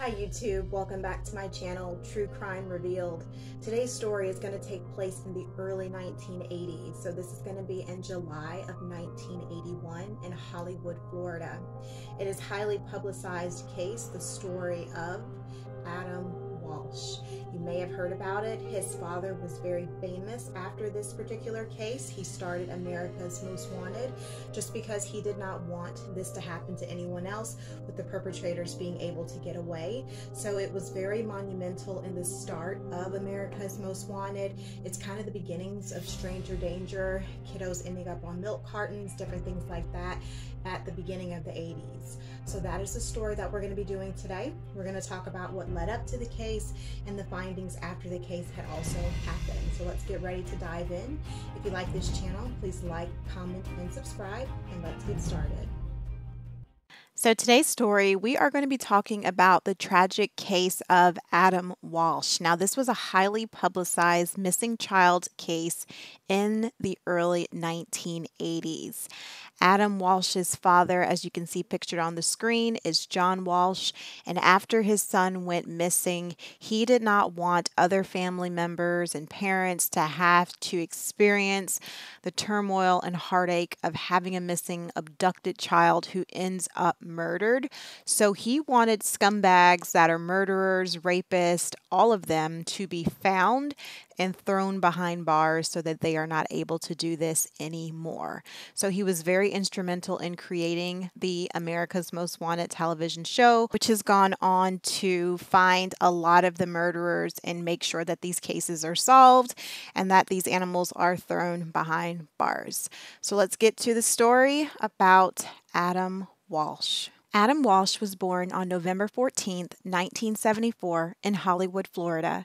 Hi YouTube, welcome back to my channel, True Crime Revealed. Today's story is going to take place in the early 1980s. So this is going to be in July of 1981 in Hollywood, Florida. It is a highly publicized case, the story of Adam Walsh. You may have heard about it. His father was very famous after this particular case. He started America's Most Wanted just because he did not want this to happen to anyone else, with the perpetrators being able to get away. So it was very monumental in the start of America's Most Wanted. It's kind of the beginnings of stranger danger, kiddos ending up on milk cartons, different things like that at the beginning of the 80s. So that is the story that we're going to be doing today. We're going to talk about what led up to the case and the findings after the case had also happened. So let's get ready to dive in. If you like this channel, please like, comment, and subscribe, and let's get started. So today's story, we are going to be talking about the tragic case of Adam Walsh. Now, this was a highly publicized missing child case in the early 1980s. Adam Walsh's father, as you can see pictured on the screen, is John Walsh, and after his son went missing, he did not want other family members and parents to have to experience the turmoil and heartache of having a missing, abducted child who ends up murdered. So he wanted scumbags that are murderers, rapists, all of them to be found and thrown behind bars so that they are not able to do this anymore. So he was very instrumental in creating the America's Most Wanted television show, which has gone on to find a lot of the murderers and make sure that these cases are solved and that these animals are thrown behind bars. So let's get to the story about Adam Walsh. Adam Walsh was born on November 14th, 1974 in Hollywood, Florida.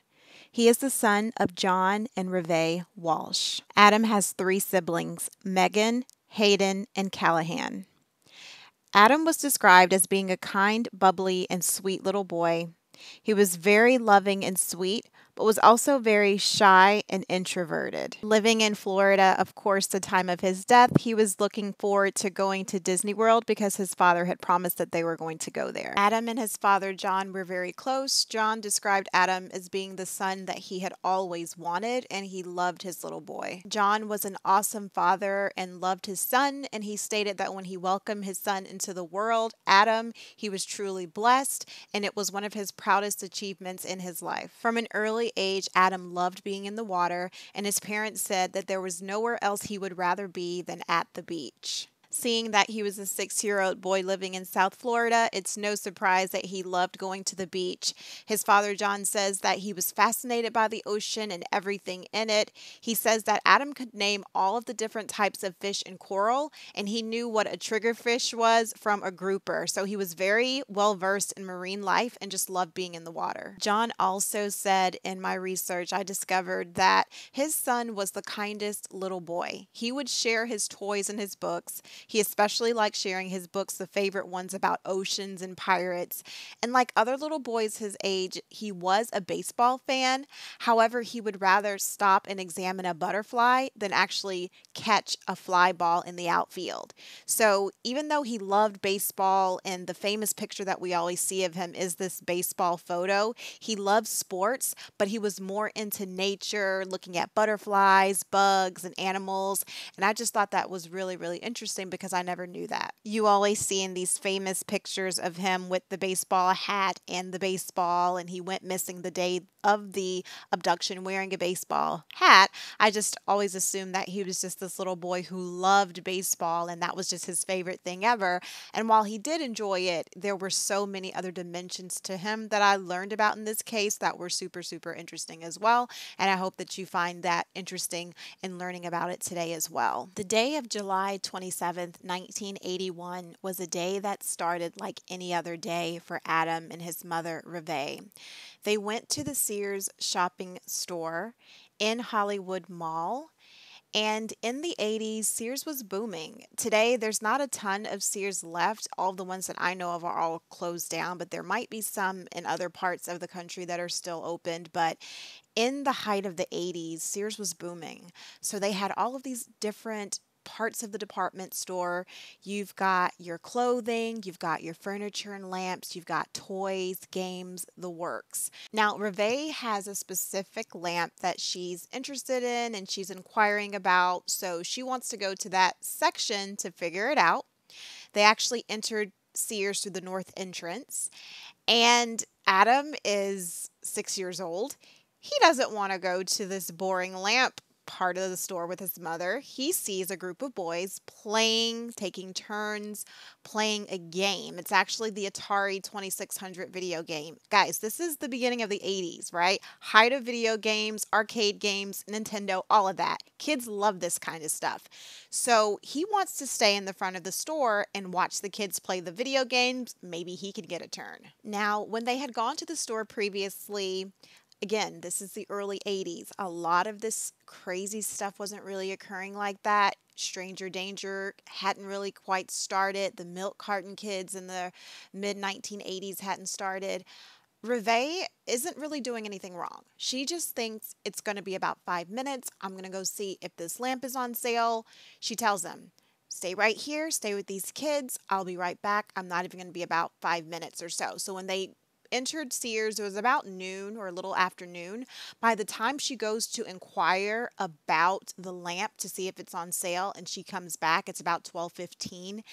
He is the son of John and Reve Walsh. Adam has three siblings, Megan, Hayden, and Callahan. Adam was described as being a kind, bubbly, and sweet little boy. He was very loving and sweet, but was also very shy and introverted. Living in Florida, of course, the time of his death, he was looking forward to going to Disney World because his father had promised that they were going to go there. Adam and his father, John, were very close. John described Adam as being the son that he had always wanted, and he loved his little boy. John was an awesome father and loved his son, and he stated that when he welcomed his son into the world, Adam, he was truly blessed, and it was one of his proudest achievements in his life. From an early age, Adam loved being in the water, and his parents said that there was nowhere else he would rather be than at the beach. Seeing that he was a 6-year-old boy living in South Florida, it's no surprise that he loved going to the beach. His father, John, says that he was fascinated by the ocean and everything in it. He says that Adam could name all of the different types of fish and coral, and he knew what a triggerfish was from a grouper. So he was very well versed in marine life and just loved being in the water. John also said in my research, I discovered that his son was the kindest little boy. He would share his toys and his books. He especially liked sharing his books, the favorite ones about oceans and pirates. And like other little boys his age, he was a baseball fan. However, he would rather stop and examine a butterfly than actually catch a fly ball in the outfield. So even though he loved baseball, and the famous picture that we always see of him is this baseball photo, he loved sports, but he was more into nature, looking at butterflies, bugs, and animals. And I just thought that was really, really interesting because I never knew that. You always see in these famous pictures of him with the baseball hat and the baseball, and he went missing the day of the abduction wearing a baseball hat. I just always assumed that he was just this little boy who loved baseball and that was just his favorite thing ever. And while he did enjoy it, there were so many other dimensions to him that I learned about in this case that were super, super interesting as well. And I hope that you find that interesting in learning about it today as well. The day of July 27th, 1981 was a day that started like any other day for Adam and his mother, Reve. They went to the Sears shopping store in Hollywood Mall. And in the 80s, Sears was booming. Today, there's not a ton of Sears left. All the ones that I know of are all closed down, but there might be some in other parts of the country that are still opened. But in the height of the 80s, Sears was booming. So they had all of these different parts of the department store. You've got your clothing, you've got your furniture and lamps, you've got toys, games, the works. Now, Reve has a specific lamp that she's interested in and she's inquiring about, so she wants to go to that section to figure it out. They actually entered Sears through the north entrance, and Adam is 6 years old. He doesn't want to go to this boring lamp part of the store with his mother. He sees a group of boys playing, taking turns, playing a game. It's actually the Atari 2600 video game. Guys, this is the beginning of the 80s, right? Height of video games, arcade games, Nintendo, all of that. Kids love this kind of stuff. So he wants to stay in the front of the store and watch the kids play the video games. Maybe he could get a turn. Now, when they had gone to the store previously, again, this is the early 80s. A lot of this crazy stuff wasn't really occurring like that. Stranger danger hadn't really quite started. The milk carton kids in the mid 1980s hadn't started. Reve isn't really doing anything wrong. She just thinks it's going to be about 5 minutes. I'm going to go see if this lamp is on sale. She tells them, stay right here, stay with these kids. I'll be right back. I'm not even going to be about 5 minutes or so. So when they entered Sears, it was about noon or a little after noon. By the time she goes to inquire about the lamp to see if it's on sale and she comes back, it's about 12:15,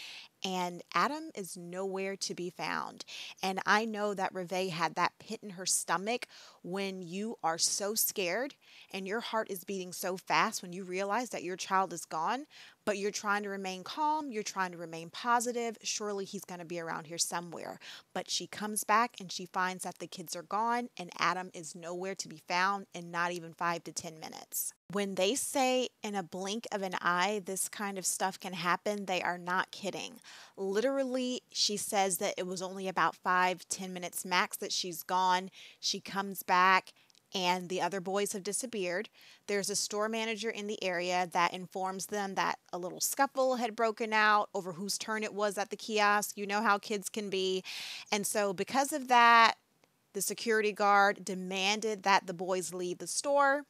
and Adam is nowhere to be found. And I know that Reve had that pit in her stomach when you are so scared and your heart is beating so fast when you realize that your child is gone, but you're trying to remain calm, you're trying to remain positive. Surely he's going to be around here somewhere. But she comes back and she finds that the kids are gone and Adam is nowhere to be found in not even 5 to 10 minutes. When they say in a blink of an eye this kind of stuff can happen, they are not kidding. Literally, she says that it was only about 5-10 minutes max that she's gone. She comes back and the other boys have disappeared. There's a store manager in the area that informs them that a little scuffle had broken out over whose turn it was at the kiosk. You know how kids can be. And so because of that, the security guard demanded that the boys leave the store.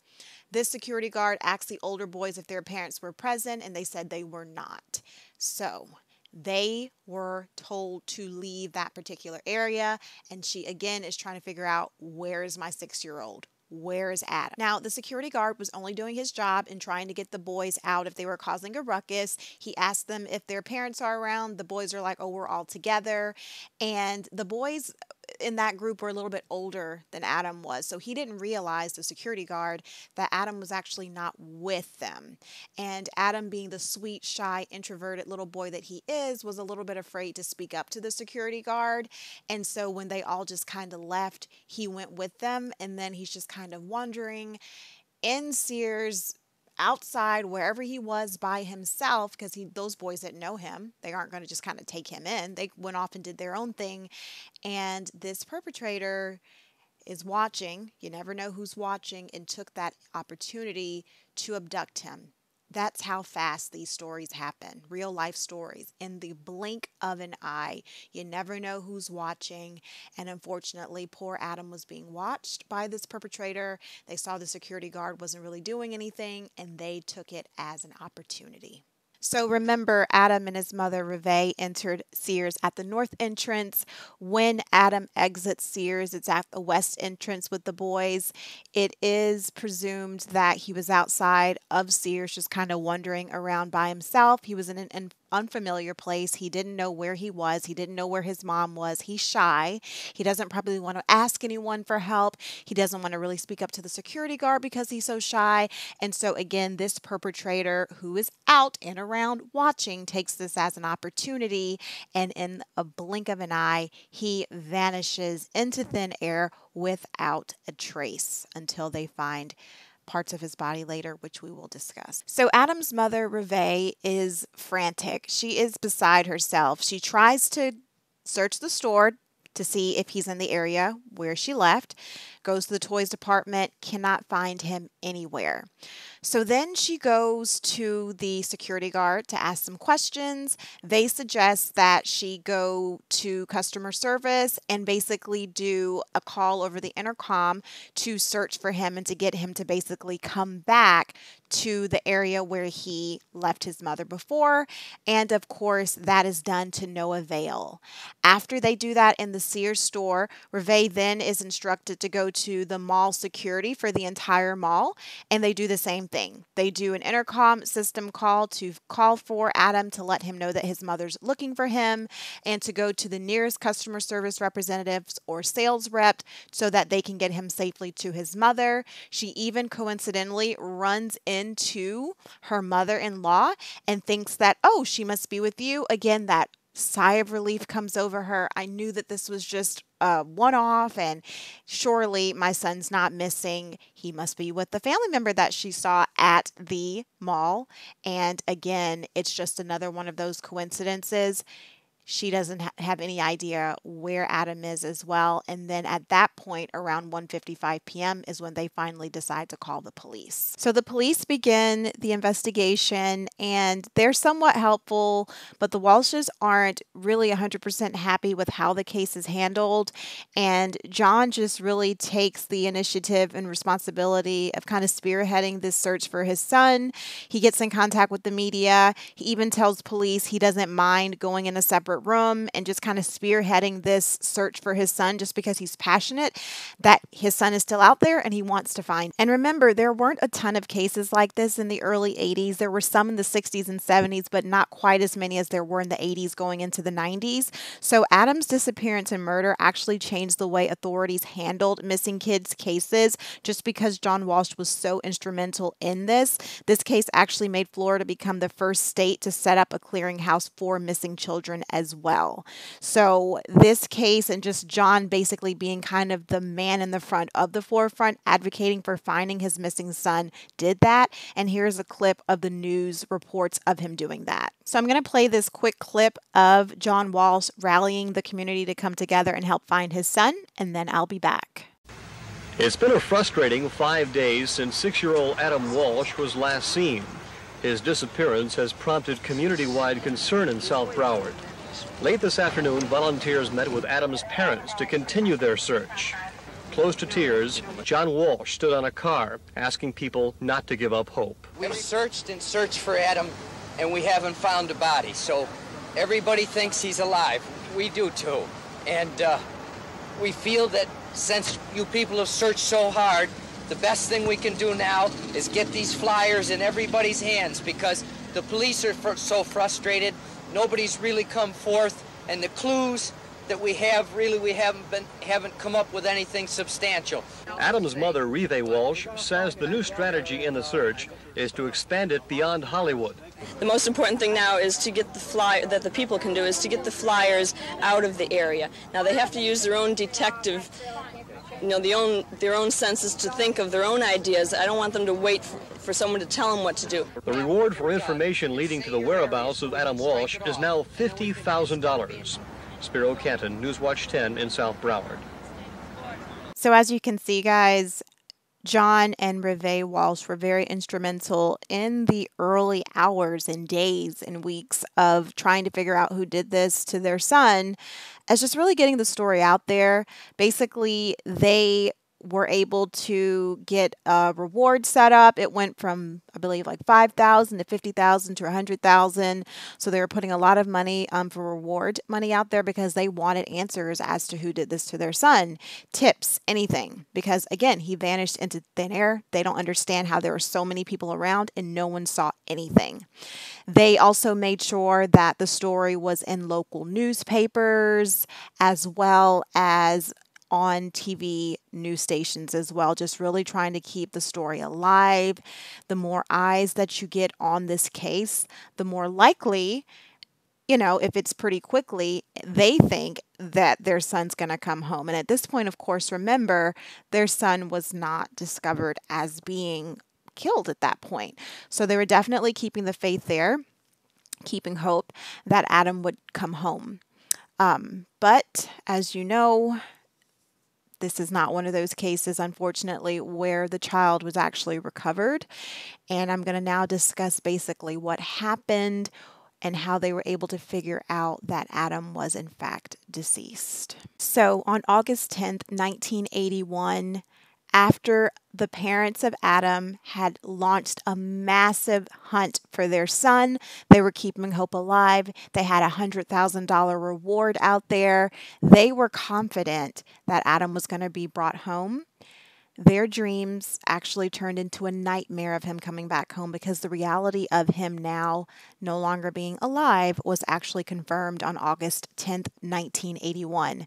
This security guard asked the older boys if their parents were present, and they said they were not. So they were told to leave that particular area, and she again is trying to figure out, where is my 6-year-old? Where is Adam? Now, the security guard was only doing his job in trying to get the boys out if they were causing a ruckus. He asked them if their parents are around. The boys are like, oh, we're all together. And the boys in that group were a little bit older than Adam was. So he didn't realize, the security guard, that Adam was actually not with them. And Adam, being the sweet, shy, introverted little boy that he is, was a little bit afraid to speak up to the security guard. And so when they all just kind of left, he went with them. And then he's just kind of wandering in Sears, outside, wherever he was by himself, because those boys didn't know him. They aren't going to just kind of take him in. They went off and did their own thing. And this perpetrator is watching. You never know who's watching, and took that opportunity to abduct him. That's how fast these stories happen. Real life stories. In the blink of an eye. You never know who's watching. And unfortunately, poor Adam was being watched by this perpetrator. They saw the security guard wasn't really doing anything, and they took it as an opportunity. So remember, Adam and his mother, Reve, entered Sears at the north entrance. When Adam exits Sears, it's at the west entrance with the boys. It is presumed that he was outside of Sears, just kind of wandering around by himself. He was in an unfamiliar place. He didn't know where he was. He didn't know where his mom was. He's shy. He doesn't probably want to ask anyone for help. He doesn't want to really speak up to the security guard because he's so shy. And so again, this perpetrator, who is out and around watching, takes this as an opportunity, and in a blink of an eye, he vanishes into thin air without a trace until they find parts of his body later, which we will discuss. So Adam's mother, Reve, is frantic. She is beside herself. She tries to search the store to see if he's in the area where she left. goes to the toys department, cannot find him anywhere. So then she goes to the security guard to ask some questions. They suggest that she go to customer service and basically do a call over the intercom to search for him and to get him to basically come back to the area where he left his mother before. And of course, that is done to no avail. After they do that in the Sears store, Reve then is instructed to go to the mall security for the entire mall, and they do the same thing. They do an intercom system call to call for Adam to let him know that his mother's looking for him, and to go to the nearest customer service representatives or sales rep so that they can get him safely to his mother. She even coincidentally runs into her mother-in-law and thinks that, oh, she must be with you. Again, that sigh of relief comes over her. I knew that this was just a one-off, and surely my son's not missing. He must be with the family member that she saw at the mall. And again, it's just another one of those coincidences. She doesn't have any idea where Adam is as well. And then at that point, around 1:55 p.m. is when they finally decide to call the police. So the police begin the investigation, and they're somewhat helpful, but the Walshes aren't really 100% happy with how the case is handled. And John just really takes the initiative and responsibility of kind of spearheading this search for his son. He gets in contact with the media. He even tells police he doesn't mind going in a separate room and just kind of spearheading this search for his son just because he's passionate that his son is still out there and he wants to find. And remember, there weren't a ton of cases like this in the early 80s. There were some in the 60s and 70s, but not quite as many as there were in the 80s going into the 90s. So Adam's disappearance and murder actually changed the way authorities handled missing kids cases just because John Walsh was so instrumental in this. This case actually made Florida become the first state to set up a clearinghouse for missing children as well. So this case, and just John basically being kind of the man in the front of the forefront advocating for finding his missing son, did that. And here's a clip of the news reports of him doing that. So I'm going to play this quick clip of John Walsh rallying the community to come together and help find his son, and then I'll be back. It's been a frustrating 5 days since 6-year-old Adam Walsh was last seen. His disappearance has prompted community-wide concern in South Broward. Late this afternoon, volunteers met with Adam's parents to continue their search. Close to tears, John Walsh stood on a car asking people not to give up hope. We've searched and searched for Adam, and we haven't found a body. So everybody thinks he's alive. We do too. And we feel that since you people have searched so hard, the best thing we can do now is get these flyers in everybody's hands, because the police are so frustrated. Nobody's really come forth, and the clues that we have, really, we haven't come up with anything substantial. Adam's mother, Reve Walsh, says the new strategy in the search is to expand it beyond Hollywood. The most important thing now is to get that the people can do is to get the flyers out of the area. Now they have to use their own detective, their own senses to think of their own ideas. I don't want them to wait for someone to tell them what to do. The reward for information leading to the whereabouts of Adam Walsh is now $50,000. Spiro Canton, Newswatch 10 in South Broward. So as you can see, guys, John and Reve Walsh were very instrumental in the early hours and days and weeks of trying to figure out who did this to their son, as just really getting the story out there. Basically, they were able to get a reward set up. It went from, I believe, like $5,000 to $50,000 to $100,000. So they were putting a lot of money for reward money out there because they wanted answers as to who did this to their son. Tips, anything. Because again, he vanished into thin air. They don't understand how there were so many people around and no one saw anything. They also made sure that the story was in local newspapers as well as on TV news stations as well, just really trying to keep the story alive. The more eyes that you get on this case, the more likely, if it's pretty quickly, they think that their son's going to come home. And at this point, of course, remember, their son was not discovered as being killed at that point. So they were definitely keeping the faith there, keeping hope that Adam would come home. But as you know, This is not one of those cases, unfortunately, where the child was actually recovered. And I'm going to now discuss basically what happened and how they were able to figure out that Adam was in fact deceased. So on August 10th, 1981, after the parents of Adam had launched a massive hunt for their son, they were keeping hope alive. They had a $100,000 reward out there. They were confident that Adam was going to be brought home. Their dreams actually turned into a nightmare of him coming back home, because the reality of him now no longer being alive was actually confirmed on August 10th, 1981.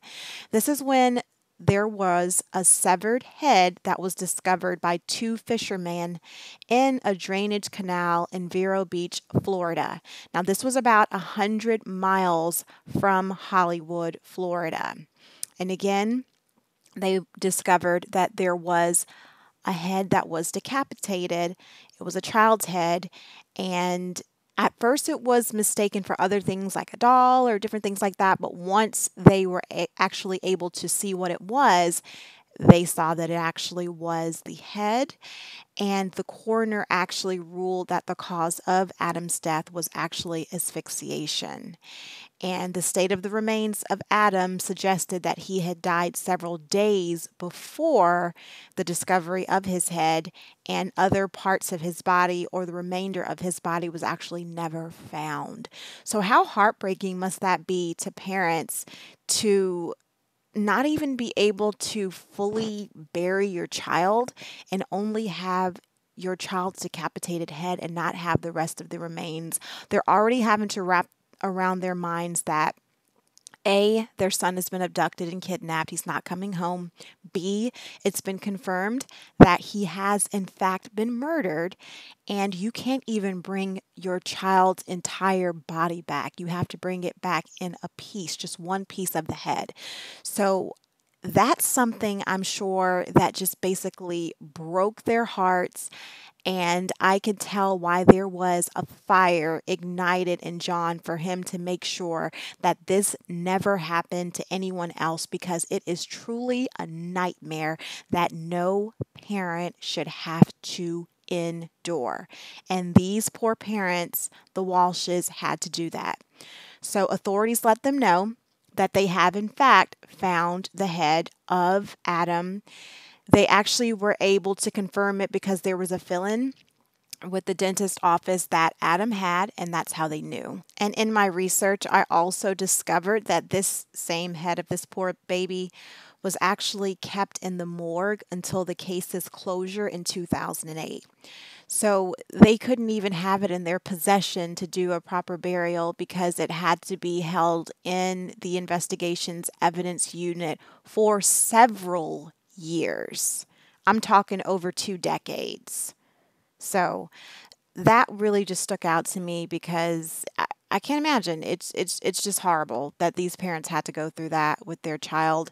This is when there was a severed head that was discovered by two fishermen in a drainage canal in Vero Beach, Florida. Now, this was about 100 miles from Hollywood, Florida. And again, they discovered that there was a head that was decapitated. It was a child's head, and at first it was mistaken for other things like a doll or different things like that, but once they were actually able to see what it was, they saw that it actually was the head, and the coroner actually ruled that the cause of Adam's death was actually asphyxiation. And the state of the remains of Adam suggested that he had died several days before the discovery of his head, and other parts of his body or the remainder of his body was actually never found. So how heartbreaking must that be to parents to not even be able to fully bury your child and only have your child's decapitated head and not have the rest of the remains? They're already having to wrap around their minds that A, their son has been abducted and kidnapped. He's not coming home. B, it's been confirmed that he has in fact been murdered, and you can't even bring your child's entire body back. You have to bring it back in a piece, just one piece of the head. So that's something I'm sure that just basically broke their hearts. And I could tell why there was a fire ignited in John for him to make sure that this never happened to anyone else, because it is truly a nightmare that no parent should have to endure. And these poor parents, the Walshes, had to do that. So authorities let them know that they have in fact found the head of Adam. They actually were able to confirm it because there was a fill-in with the dentist office that Adam had, and that's how they knew. And in my research, I also discovered that this same head of this poor baby was actually kept in the morgue until the case's closure in 2008. So they couldn't even have it in their possession to do a proper burial because it had to be held in the investigation's evidence unit for several years. I'm talking over 2 decades. So that really just stuck out to me because I can't imagine. It's just horrible that these parents had to go through that with their child.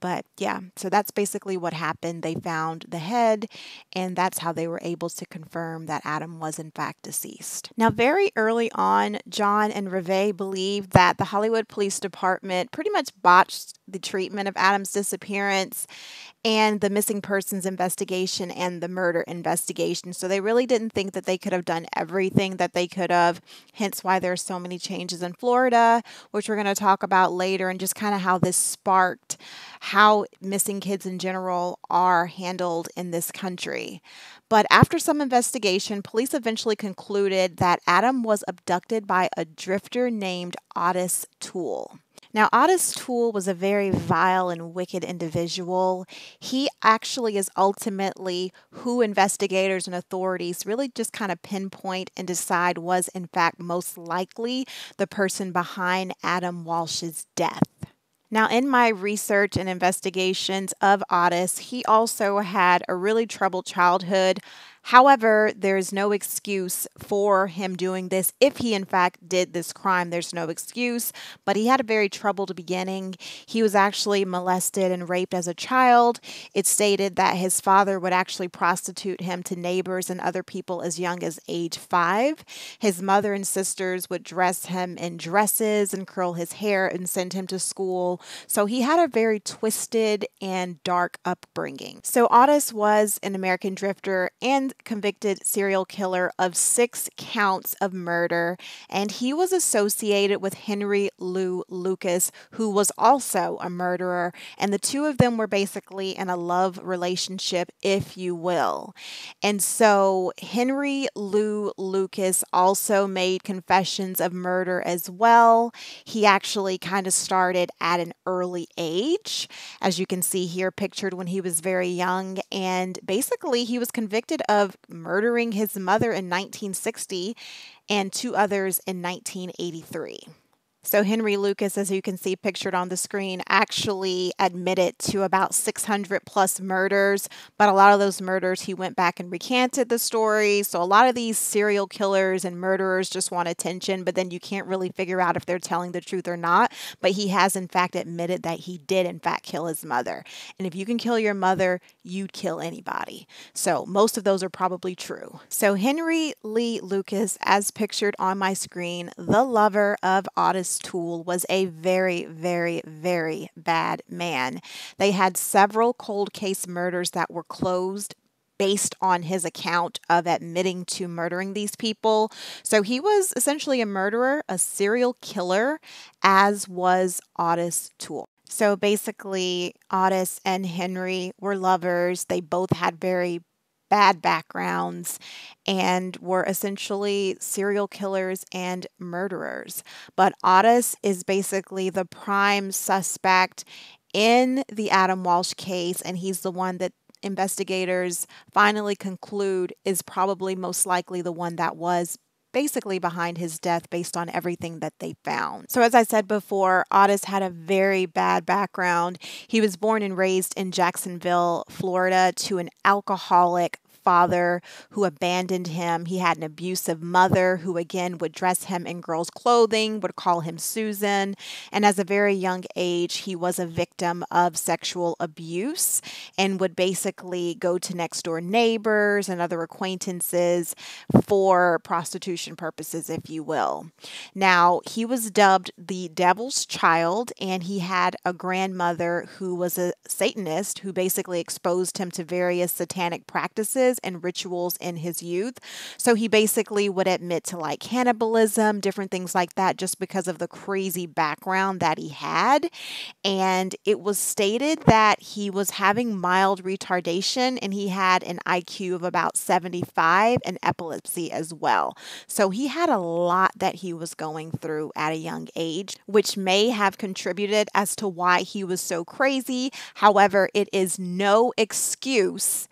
But yeah, so that's basically what happened. They found the head, and that's how they were able to confirm that Adam was in fact deceased. Now, very early on, John and Reve believed that the Hollywood Police Department pretty much botched the treatment of Adam's disappearance and the missing persons investigation and the murder investigation. So they really didn't think that they could have done everything that they could have, hence why there's so many changes in Florida, which we're going to talk about later, and just kind of how this sparked how missing kids in general are handled in this country. But after some investigation, police eventually concluded that Adam was abducted by a drifter named Otis Toole. Now, Otis Toole was a very vile and wicked individual. He actually is ultimately who investigators and authorities really just kind of pinpoint and decide was in fact most likely the person behind Adam Walsh's death. Now, in my research and investigations of Otis, he also had a really troubled childhood. However, there's no excuse for him doing this. If he in fact did this crime, there's no excuse, but he had a very troubled beginning. He was actually molested and raped as a child. It stated that his father would actually prostitute him to neighbors and other people as young as age 5. His mother and sisters would dress him in dresses and curl his hair and send him to school. So he had a very twisted and dark upbringing. So Otis was an American drifter and convicted serial killer of 6 counts of murder, and he was associated with Henry Lou Lucas, who was also a murderer, and the two of them were basically in a love relationship, if you will. And so Henry Lou Lucas also made confessions of murder as well. He actually kind of started at an early age, as you can see here pictured when he was very young, and basically he was convicted of murdering his mother in 1960 and 2 others in 1983. So Henry Lucas, as you can see pictured on the screen, actually admitted to about 600 plus murders, but a lot of those murders he went back and recanted the story. So a lot of these serial killers and murderers just want attention, but then you can't really figure out if they're telling the truth or not. But he has in fact admitted that he did in fact kill his mother. And if you can kill your mother, you'd kill anybody. So most of those are probably true. So Henry Lee Lucas, as pictured on my screen, the lover of Otis Toole, was a very, very, very bad man. They had several cold case murders that were closed based on his account of admitting to murdering these people. So he was essentially a murderer, a serial killer, as was Otis Toole. So basically, Otis and Henry were lovers. They both had very bad backgrounds and were essentially serial killers and murderers. But Otis is basically the prime suspect in the Adam Walsh case, and he's the one that investigators finally conclude is probably most likely the one that was basically behind his death based on everything that they found. So as I said before, Otis had a very bad background. He was born and raised in Jacksonville, Florida, to an alcoholic father who abandoned him. He had an abusive mother who again would dress him in girls' clothing, would call him Susan, and as a very young age he was a victim of sexual abuse and would basically go to next door neighbors and other acquaintances for prostitution purposes, if you will. Now, he was dubbed the Devil's Child, and he had a grandmother who was a Satanist who basically exposed him to various satanic practices and rituals in his youth. So he basically would admit to like cannibalism, different things like that, just because of the crazy background that he had. And it was stated that he was having mild retardation and he had an IQ of about 75 and epilepsy as well. So he had a lot that he was going through at a young age, which may have contributed as to why he was so crazy. However, it is no excuse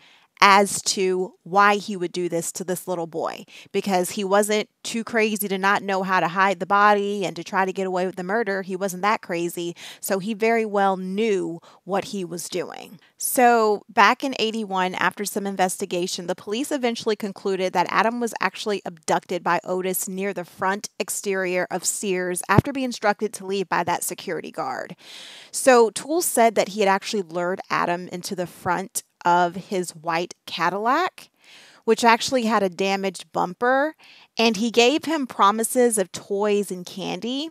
as to why he would do this to this little boy, because he wasn't too crazy to not know how to hide the body and to try to get away with the murder. He wasn't that crazy, so he very well knew what he was doing. So back in 81, after some investigation, the police eventually concluded that Adam was actually abducted by Otis near the front exterior of Sears after being instructed to leave by that security guard. So Toole said that he had actually lured Adam into the front of his white Cadillac, which actually had a damaged bumper, and he gave him promises of toys and candy.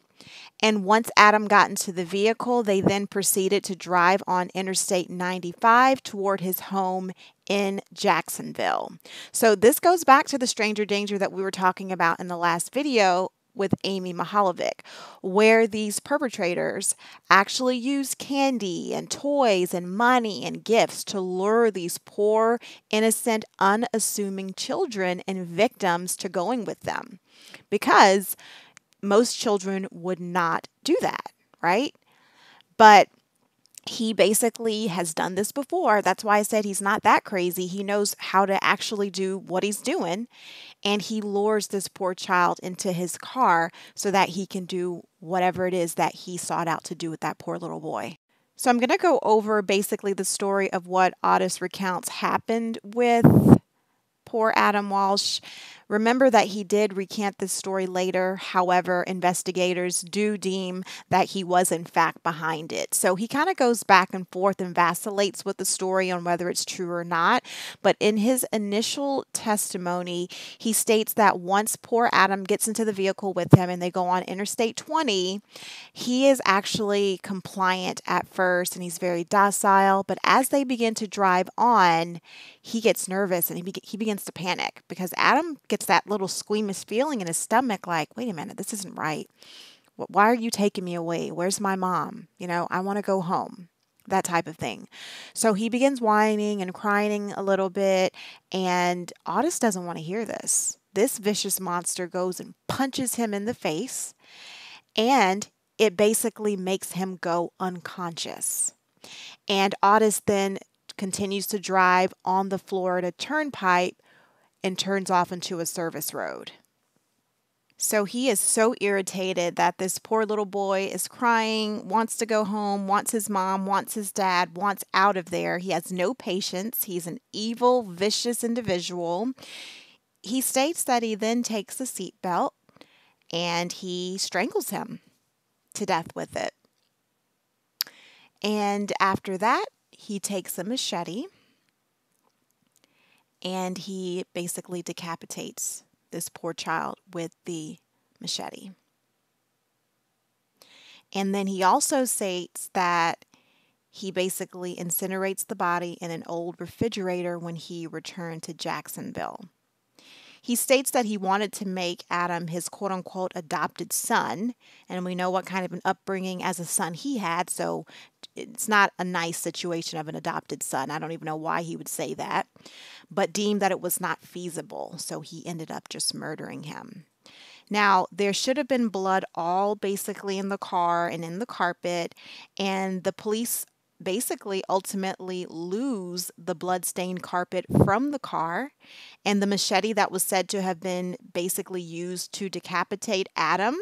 And once Adam got into the vehicle, they then proceeded to drive on Interstate 95 toward his home in Jacksonville. So this goes back to the stranger danger that we were talking about in the last video with Amy Mahalovic, where these perpetrators actually use candy and toys and money and gifts to lure these poor, innocent, unassuming children and victims to going with them, because most children would not do that, right? But he basically has done this before. That's why I said he's not that crazy. He knows how to actually do what he's doing. And he lures this poor child into his car so that he can do whatever it is that he sought out to do with that poor little boy. So I'm going to go over basically the story of what Otis recounts happened with poor Adam Walsh. Remember that he did recant this story later. However, investigators do deem that he was in fact behind it. So he kind of goes back and forth and vacillates with the story on whether it's true or not. But in his initial testimony, he states that once poor Adam gets into the vehicle with him and they go on Interstate 20, he is actually compliant at first and he's very docile. But as they begin to drive on, he gets nervous and he begins to panic because Adam gets that little squeamish feeling in his stomach like, wait a minute, this isn't right. Why are you taking me away? Where's my mom? I want to go home. That type of thing. So he begins whining and crying a little bit, and Otis doesn't want to hear this. This vicious monster goes and punches him in the face, and it basically makes him go unconscious. And Otis then continues to drive on the Florida Turnpike and turns off into a service road. So he is so irritated that this poor little boy is crying, wants to go home, wants his mom, wants his dad, wants out of there. He has no patience. He's an evil, vicious individual. He states that he then takes a seatbelt and he strangles him to death with it. And after that, he takes a machete and he basically decapitates this poor child with the machete. And then he also states that he basically incinerates the body in an old refrigerator when he returned to Jacksonville. He states that he wanted to make Adam his quote-unquote adopted son, and we know what kind of an upbringing as a son he had, so it's not a nice situation of an adopted son. I don't even know why he would say that, but deemed that it was not feasible, so he ended up just murdering him. Now, there should have been blood all basically in the car and in the carpet, and the police basically ultimately lose the blood-stained carpet from the car, and the machete that was said to have been basically used to decapitate Adam,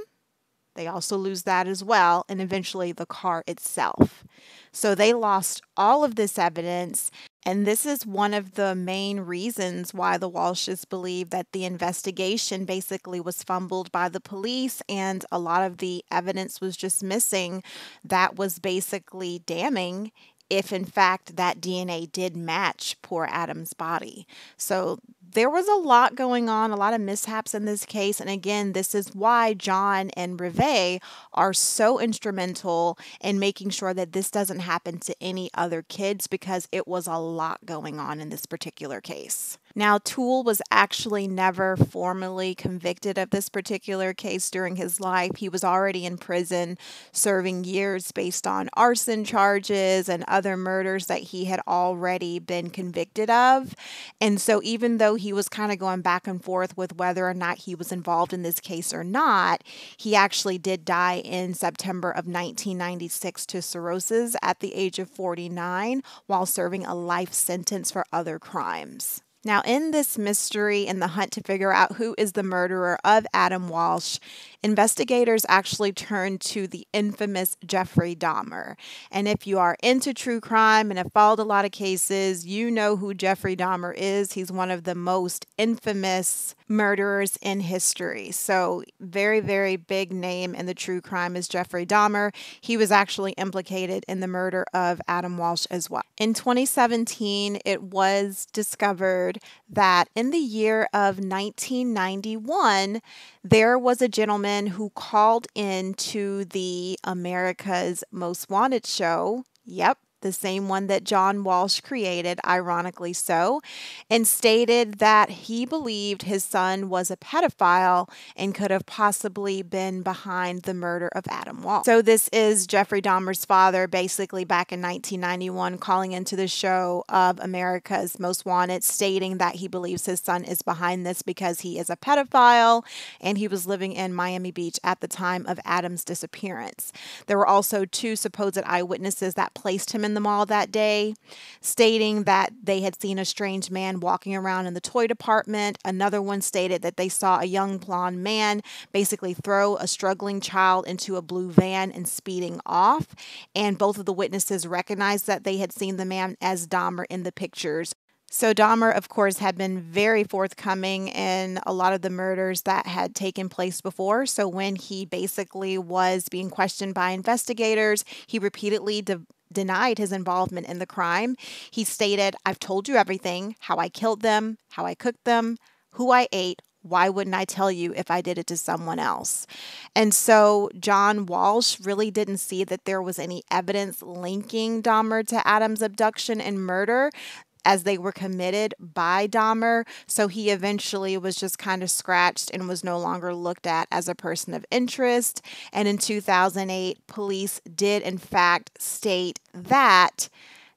they also lose that as well, and eventually the car itself. So they lost all of this evidence, and this is one of the main reasons why the Walshes believe that the investigation basically was fumbled by the police and a lot of the evidence was just missing that was basically damning if in fact that DNA did match poor Adam's body. So there was a lot going on, a lot of mishaps in this case. And again, this is why John and Reve are so instrumental in making sure that this doesn't happen to any other kids because it was a lot going on in this particular case. Now, Toole was actually never formally convicted of this particular case during his life. He was already in prison serving years based on arson charges and other murders that he had already been convicted of. And so even though he was kind of going back and forth with whether or not he was involved in this case or not, he actually did die in September of 1996 to cirrhosis at the age of 49 while serving a life sentence for other crimes. Now, in this mystery and the hunt to figure out who is the murderer of Adam Walsh, investigators actually turned to the infamous Jeffrey Dahmer. And if you are into true crime and have followed a lot of cases, you know who Jeffrey Dahmer is. He's one of the most infamous murderers in history. So very, very big name in the true crime is Jeffrey Dahmer. He was actually implicated in the murder of Adam Walsh as well. In 2017, it was discovered that in the year of 1991, there was a gentleman who called in to the America's Most Wanted show. Yep, the same one that John Walsh created, ironically so, and stated that he believed his son was a pedophile and could have possibly been behind the murder of Adam Walsh. So this is Jeffrey Dahmer's father, basically back in 1991, calling into the show of America's Most Wanted, stating that he believes his son is behind this because he is a pedophile and he was living in Miami Beach at the time of Adam's disappearance. There were also two supposed eyewitnesses that placed him in the mall that day, stating that they had seen a strange man walking around in the toy department. Another one stated that they saw a young blonde man basically throw a struggling child into a blue van and speeding off. And both of the witnesses recognized that they had seen the man as Dahmer in the pictures. So Dahmer, of course, had been very forthcoming in a lot of the murders that had taken place before. So when he basically was being questioned by investigators, he repeatedly denied his involvement in the crime. He stated, "I've told you everything, how I killed them, how I cooked them, who I ate. Why wouldn't I tell you if I did it to someone else?" And so John Walsh really didn't see that there was any evidence linking Dahmer to Adam's abduction and murder, as they were committed by Dahmer. So he eventually was just kind of scratched and was no longer looked at as a person of interest. And in 2008, police did in fact state that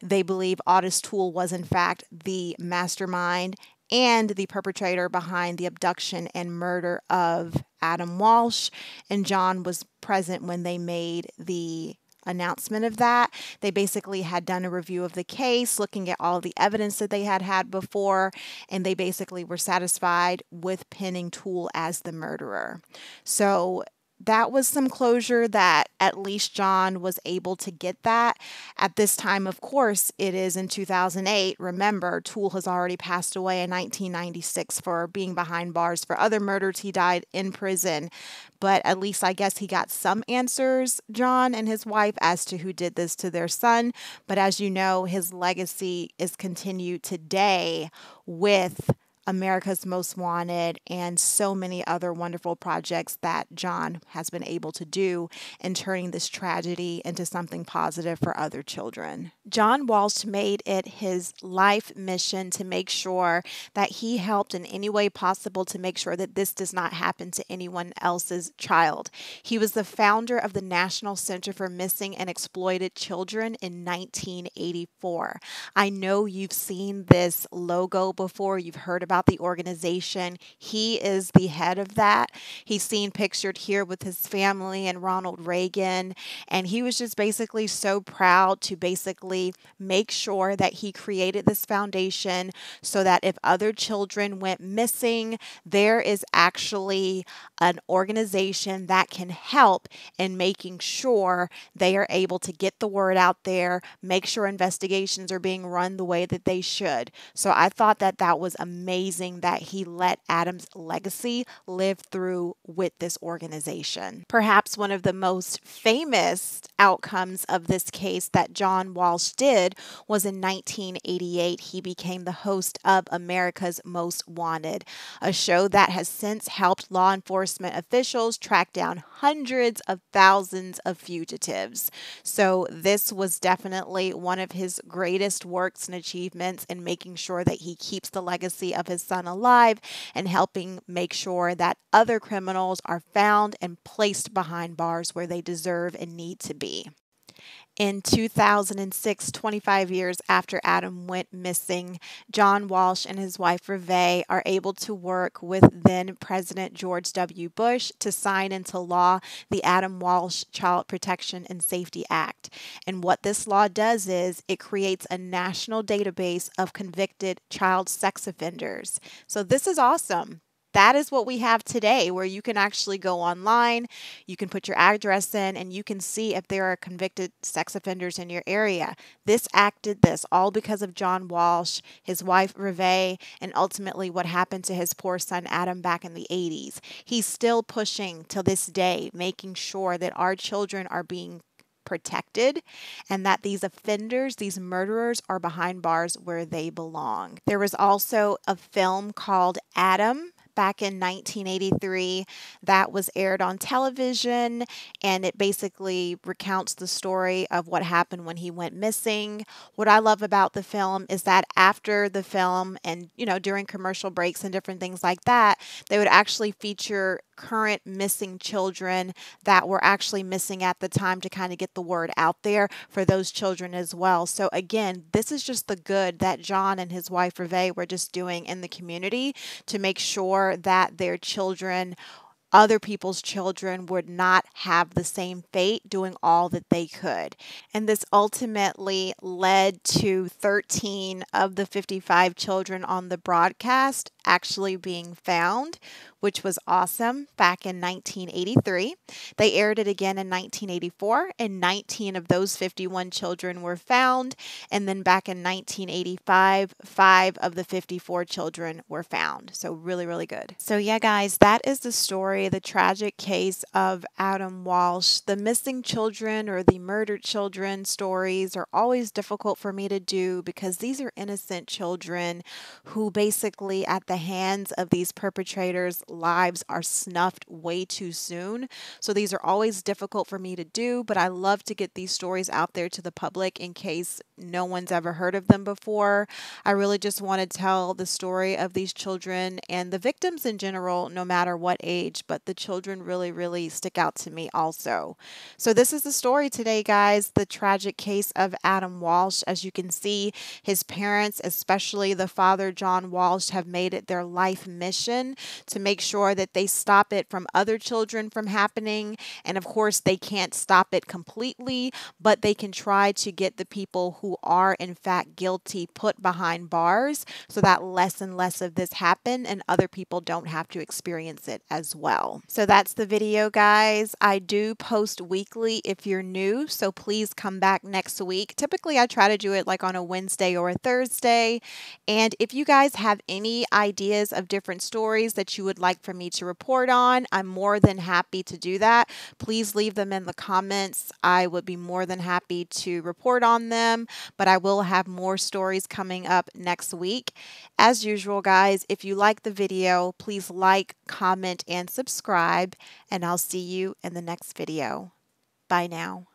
they believe Otis Toole was in fact the mastermind and the perpetrator behind the abduction and murder of Adam Walsh. And John was present when they made the announcement of that. They basically had done a review of the case, looking at all the evidence that they had had before, and they basically were satisfied with pinning Toole as the murderer. So that was some closure that at least John was able to get that. At this time, of course, it is in 2008. Remember, Toole has already passed away in 1996 for being behind bars for other murders. He died in prison. But at least I guess he got some answers, John and his wife, as to who did this to their son. But as you know, his legacy is continued today with America's Most Wanted and so many other wonderful projects that John has been able to do in turning this tragedy into something positive for other children. John Walsh made it his life mission to make sure that he helped in any way possible to make sure that this does not happen to anyone else's child. He was the founder of the National Center for Missing and Exploited Children in 1984. I know you've seen this logo before, you've heard about the organization. He is the head of that. He's seen pictured here with his family and Ronald Reagan, and he was just basically so proud to basically make sure that he created this foundation so that if other children went missing, there is actually an organization that can help in making sure they are able to get the word out there, make sure investigations are being run the way that they should. So I thought that that was amazing that he let Adam's legacy live through with this organization. Perhaps one of the most famous outcomes of this case that John Walsh did was in 1988. He became the host of America's Most Wanted, a show that has since helped law enforcement officials track down hundreds of thousands of fugitives. So this was definitely one of his greatest works and achievements in making sure that he keeps the legacy of his son alive and helping make sure that other criminals are found and placed behind bars where they deserve and need to be. In 2006, 25 years after Adam went missing, John Walsh and his wife Reve are able to work with then President George W. Bush to sign into law the Adam Walsh Child Protection and Safety Act. And what this law does is it creates a national database of convicted child sex offenders. So this is awesome. That is what we have today, where you can actually go online, you can put your address in, and you can see if there are convicted sex offenders in your area. This act did this all because of John Walsh, his wife Reve, and ultimately what happened to his poor son Adam back in the 80s. He's still pushing till this day, making sure that our children are being protected and that these offenders, these murderers, are behind bars where they belong. There was also a film called Adam back in 1983 that was aired on television, and it basically recounts the story of what happened when he went missing. What I love about the film is that after the film and, during commercial breaks and different things like that, they would actually feature current missing children that were actually missing at the time to kind of get the word out there for those children as well. So again, this is just the good that John and his wife Reve were just doing in the community to make sure that their children other people's children would not have the same fate doing all that they could. And this ultimately led to 13 of the 55 children on the broadcast actually being found, which was awesome, back in 1983. They aired it again in 1984, and 19 of those 51 children were found. And then back in 1985, 5 of the 54 children were found. So really, really good. So yeah, guys, that is the story, the tragic case of Adam Walsh. The missing children or the murdered children stories are always difficult for me to do because these are innocent children who basically at the hands of these perpetrators' lives are snuffed way too soon. So these are always difficult for me to do, but I love to get these stories out there to the public in case no one's ever heard of them before. I really just want to tell the story of these children and the victims in general, no matter what age, but the children really, really stick out to me also. So this is the story today, guys, the tragic case of Adam Walsh. As you can see, his parents, especially the father, John Walsh, have made it their life mission to make sure that they stop it from other children from happening. And of course, they can't stop it completely, but they can try to get the people who are in fact guilty put behind bars so that less and less of this happen and other people don't have to experience it as well. So that's the video, guys. I do post weekly if you're new, so please come back next week. Typically, I try to do it like on a Wednesday or a Thursday. And if you guys have any ideas of different stories that you would like for me to report on, I'm more than happy to do that. Please leave them in the comments. I would be more than happy to report on them, but I will have more stories coming up next week. As usual, guys, if you like the video, please like, comment, and subscribe, and I'll see you in the next video. Bye now.